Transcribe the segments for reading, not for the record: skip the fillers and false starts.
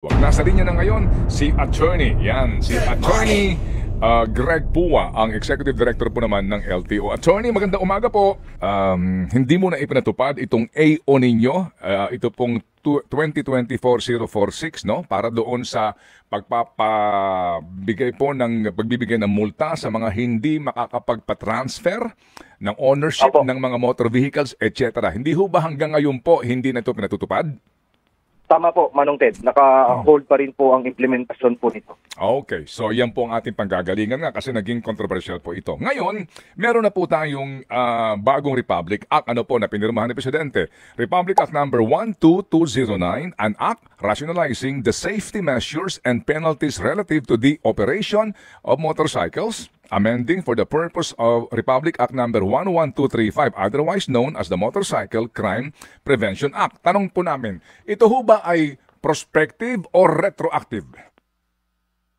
Nasa linya na ngayon si Attorney. Yan, si Attorney Greg Pua, ang Executive Director po naman ng LTO. Attorney, magandang umaga po. Hindi mo na ipinatupad itong AO ninyo. Ito pong 2024-046, no? Para doon sa pagbibigay ng multa sa mga hindi makakapagpa-transfer ng ownership ng mga motor vehicles, etc. Hindi ho ba hanggang ngayon po hindi na ito pinatutupad? Tama po, Manong Ted. Naka-hold pa rin po ang implementasyon po nito. Okay, so yan po ang ating panggagalingan nga kasi naging controversial po ito. Ngayon, meron na po tayong bagong Republic Act na pinirmahan ni Presidente. Republic Act number 12209, an act rationalizing the safety measures and penalties relative to the operation of motorcycles, amending for the purpose of Republic Act number 11235, otherwise known as the Motorcycle Crime Prevention Act. Tanong po namin, ito ho ba ay prospective or retroactive?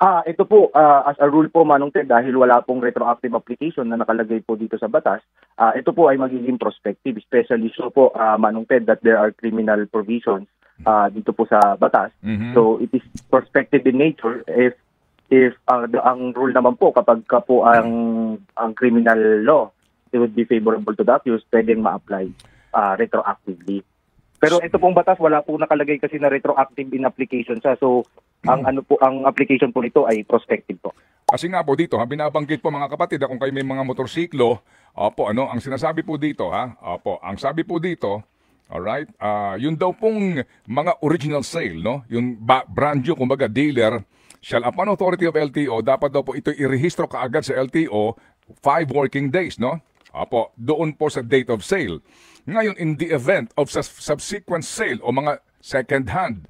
Ito po, as a rule po, Manong Ted, dahil wala pong retroactive application na nakalagay po dito sa batas, ito po ay magiging prospective, especially so po, Manong Ted, that there are criminal provisions dito po sa batas. So it is prospective in nature if ang rule naman po kapag po ang criminal law, it would be favorable to the accused, pwedeng ma-apply retroactively. Pero ito pong batas wala po nakalagay kasi na retroactive in application siya. So ang application po nito ay prospective po. Kasi nga po dito, binabanggit po mga kapatid, kung kayo may mga motorsiklo, ang sinasabi po dito, ang sabi po dito, alright, yun daw pong mga original sale, no? Yung brand new, kumbaga dealer, shall upon authority of LTO, dapat daw po ito irehistro kaagad sa LTO 5 working days, no? Doon po sa date of sale. Ngayon, in the event of subsequent sale o mga second hand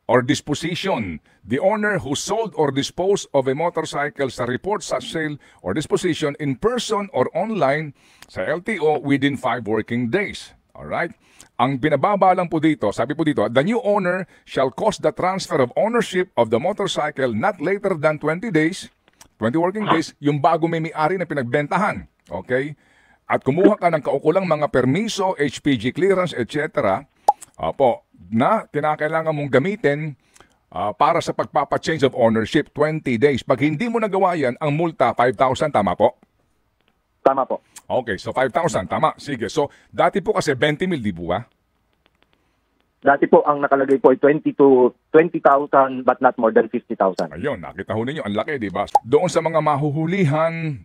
or disposition, the owner who sold or disposed of a motorcycle sa report such sale or disposition in person or online sa LTO within 5 working days. Alright? Ang binababa lang po dito, sabi po dito, the new owner shall cause the transfer of ownership of the motorcycle not later than 20 working days, yung bago may-ari na pinagbentahan. Okay? At kumuha ka ng kaukulang mga permiso, HPG clearance, etc. Na kinakailangan mong gamitin para sa pagpapa-change of ownership 20 days. Pag hindi mo nagawa yan, ang multa 5,000, tama po? Tama po. Okay, so 5,000, tama. Sige, so dati po kasi 20,000, di po ba? Dati po ang nakalagay po ay 20,000 but not more than 50,000. Ayun, nakita ho ninyo, ang laki, di ba? Doon sa mga mahuhulihan,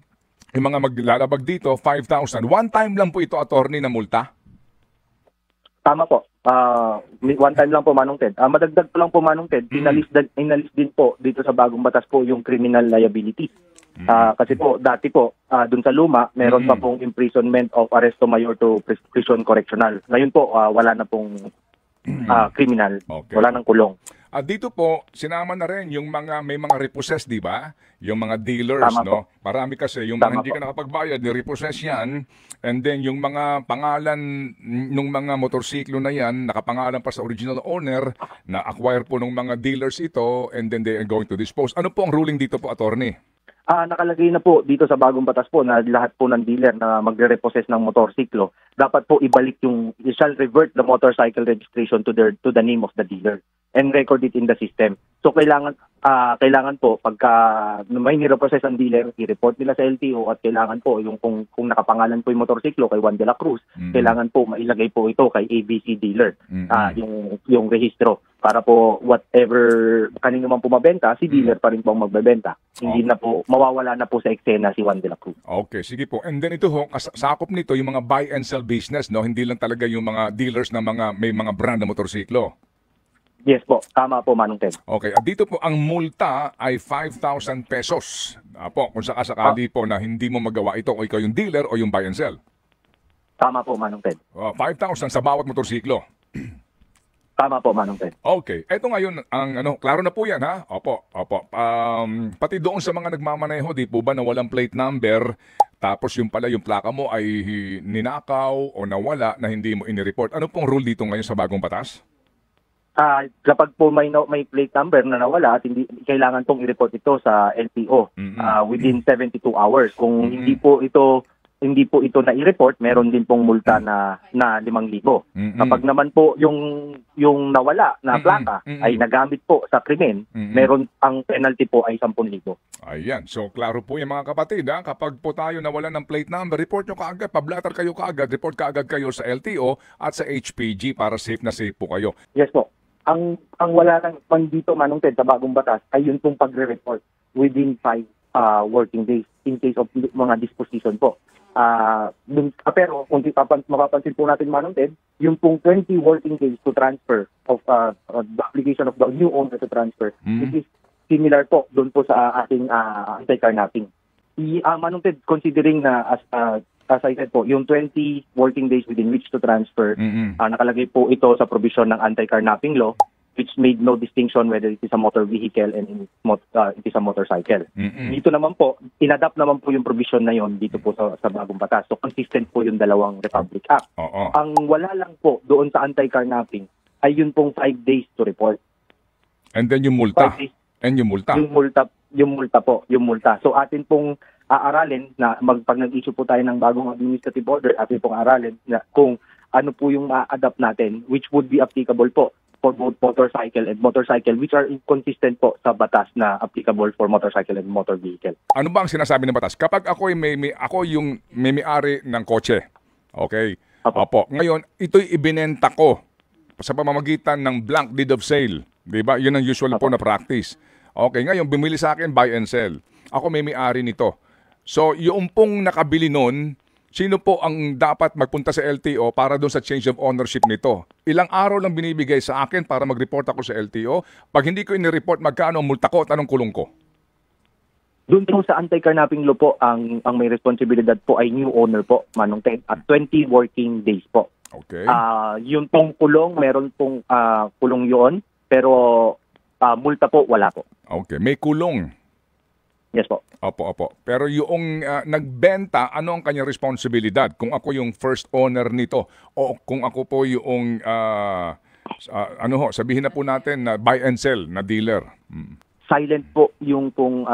yung mga maglalabag dito, 5,000. One time lang po ito, attorney, na multa? Tama po. One time lang po, Manong Ted. Madagdag po lang po, Manong Ted, inalis din po dito sa bagong batas po yung criminal liability. Kasi po, dati po, dun sa luma, meron pa pong imprisonment of arresto mayor to prison correctional. Ngayon po, wala na pong criminal. Okay. Wala nang kulong. Dito po, sinama na rin yung may mga repossess, di ba? Yung mga dealers, Tama no? Po. Marami kasi, yung mga hindi ka nakapagbayad, ni-repossess yan. And then, yung mga pangalan ng mga motorsiklo na yan, nakapangalan pa sa original owner, na-acquire po ng mga dealers ito, and then they are going to dispose. Ano po ang ruling dito po, attorney? Nakalagay na po dito sa bagong batas po na lahat po ng dealer na magre-repossess ng motorsiklo, dapat po ibalik shall revert the motorcycle registration to the name of the dealer and record it in the system. So kailangan po pagka may ni-repossess ang dealer, i-report nila sa LTO at kailangan po yung kung nakapangalan po yung motorsiklo kay Juan de la Cruz, kailangan po mailagay po ito kay ABC dealer, yung rehistro para po whatever kanino man po mabenta, si dealer pa rin po ang magbebenta. Hindi na po mawawala na po sa eksena si Juan de la Cruz. Okay, sige po. And then ito ho, sakop nito yung mga buy and sell business, no? Hindi lang talaga yung mga dealers na may mga brand na motorsiklo. Yes po, tama po, Manong Ted. Okay, at dito po ang multa ay 5,000 pesos. Kung sakasakali po na hindi mo magawa ito o ikaw yung dealer o yung buy and sell. Tama po, Manong Ted. 5,000 sa bawat motorsiklo. Tama po, Manong Ted. Okay, eto ngayon ang klaro na po 'yan, ha? Opo. Pati doon sa mga nagmamaneho, di po ba na walang plate number, tapos yung plaka mo ay ninakaw o nawala na hindi mo ini-report. Ano pong rule dito ngayon sa bagong batas? Kapag po may plate number na nawala at hindi kailangan pong i-report ito sa LTO within 72 hours. Kung hindi po ito hindi po ito na i-report, meron din pong multa na 5,000. Kapag naman po yung nawala na plaka ay nagamit po sa krimen, meron ang penalty po ay 10,000. Ayan. So, klaro po yung mga kapatid. Ha? Kapag po tayo nawala ng plate number, report nyo kaagad. Pablatar kayo kaagad. Report kaagad kayo sa LTO at sa HPG para safe na safe po kayo. Yes po. Ang wala lang man dito, Manong Ted, sa bagong batas ay yun pong pagre-report within 5 working days in case of mga disposition po. Pero kung mapapansin po natin, Manong Ted, yung pong 20 working days to transfer of the application of the new owner to transfer, which is similar po doon po sa ating anti-carnapping. Manong Ted, considering na as I said po, yung 20 working days within which to transfer, nakalagay po ito sa provision ng anti-carnapping law, which made no distinction whether it is a motor vehicle and it is a motorcycle. Dito naman po, inadapt naman po yung provision na yon dito po sa bagong batas. So consistent po yung dalawang Republic Act. Ang wala lang po doon sa anti-carnapping ay yun pong 5 days to report. And then yung multa. Yung multa. So atin pong aaralin na pag nag-issue po tayo ng bagong administrative order, atin pong aralin na kung ano po yung ma-adapt natin, which would be applicable po for both motorcycle and motorcycle, which are inconsistent po sa batas na applicable for motorcycle and motor vehicle. Ano ba ang sinasabi ng batas? Kapag ako yung may-ari ng kotse, okay? Opo. Ngayon, ito'y ibinenta ko sa pamamagitan ng blank deed of sale. Di ba? Yun ang usual po na practice. Okay, ngayon, bumili sa akin, buy and sell. Ako may-ari nito. So, yung pong nakabili nun, sino po ang dapat magpunta sa LTO para doon sa change of ownership nito? Ilang araw lang binibigay sa akin para mag-report ako sa LTO? Pag hindi ko in-report, magkano ang multa ko at anong kulong ko? Doon po sa anti-carnapping law po, ang may responsibilidad po ay new owner po, Manong Ted, at 20 working days po. Okay. Yung pong kulong, meron pong kulong yun, pero multa po, wala po. Okay, may kulong. Yes po. Opo. Pero yung nagbenta, ano ang kanyang responsibilidad? Kung ako yung first owner nito o kung ako po yung sabihin na po natin na buy and sell na dealer. Silent po yung pong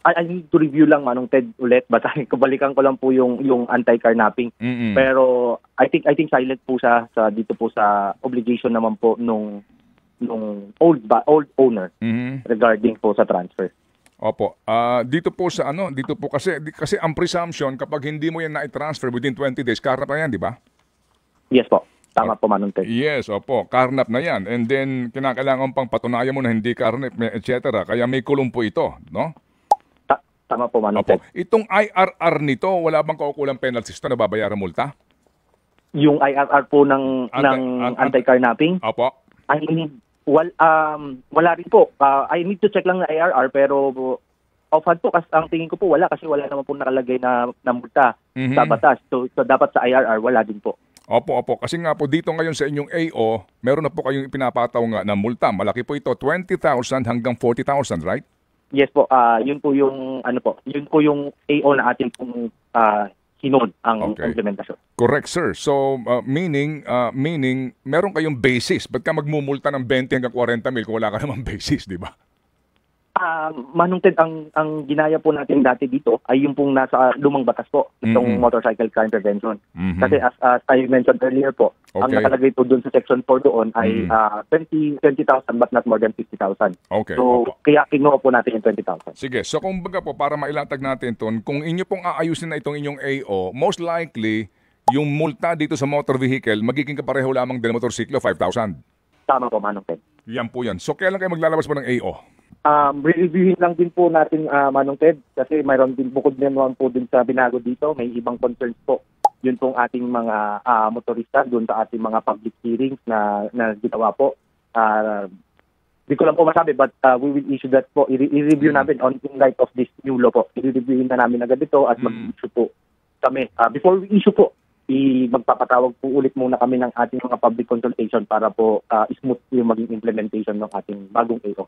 I need to review lang, Manong Ted, ulit. Balikan ko lang po yung anti-carnapping. Pero I think silent po siya sa dito po sa obligation naman po nung old owner regarding po sa transfer. Opo. Dito po kasi ang presumption kapag hindi mo yan na-transfer within 20 days, karnap na yan, di ba? Yes po. Tama po, Manong Ted. Yes, opo. Karnap na yan. And then, kinakailangan pang patunayan mo na hindi karnap, etc. Kaya may kulong po ito, no? Tama po, Manong Ted. Itong IRR nito, wala bang kaukulang penalties na nababayaran multa? Yung IRR po ng anti-carnapping? Opo. Wala rin po. I need to check lang na IRR, pero offhand po, ang tingin ko po wala kasi wala naman po nakalagay na multa sa batas. So dapat sa IRR, wala din po. Opo. Kasi nga po dito ngayon sa inyong AO, meron na po kayong ipinapataw nga na multa. Malaki po ito, 20,000 hanggang 40,000, right? Yes po. Yun po yung yung AO na ating pong hinod ang implementasyon. Correct, sir. So, meaning, meron kayong basis. Ba't ka magmumulta ng 20 hanggang 40 mil kung wala ka namang basis, di ba? Manong Ted, ang ginaya po natin dati dito ay yung pong nasa lumang batas po, itong motorcycle crime prevention. Kasi as I mentioned earlier po, ang nakalagay po doon sa section 4 doon ay 20,000 but not more than 50,000. Okay. So, kaya kinuha po natin yung 20,000. Sige. So, kung baga po, para mailatag natin ito, kung inyo pong aayusin na itong inyong AO, most likely, yung multa dito sa motor vehicle, magiging kapareho lamang din motorsiklo, 5,000. Tama po, Manong Ted. Yan po yan. So, kailan kayo maglalabas po ng AO? Reviewin lang din po natin, Manong Ted, kasi mayroon din bukod naman po din sa binago dito, may ibang concerns po. Yun pong ating mga motorista doon sa ating mga public hearings na ginawa po. Di ko lang po masabi, but we will issue that po. I-review namin in light of this new law po. I-reviewin na namin agad ito at mag-issue po kami. Before we issue po, magpapatawag po ulit muna kami ng ating mga public consultation para po smooth yung maging implementation ng ating bagong AO.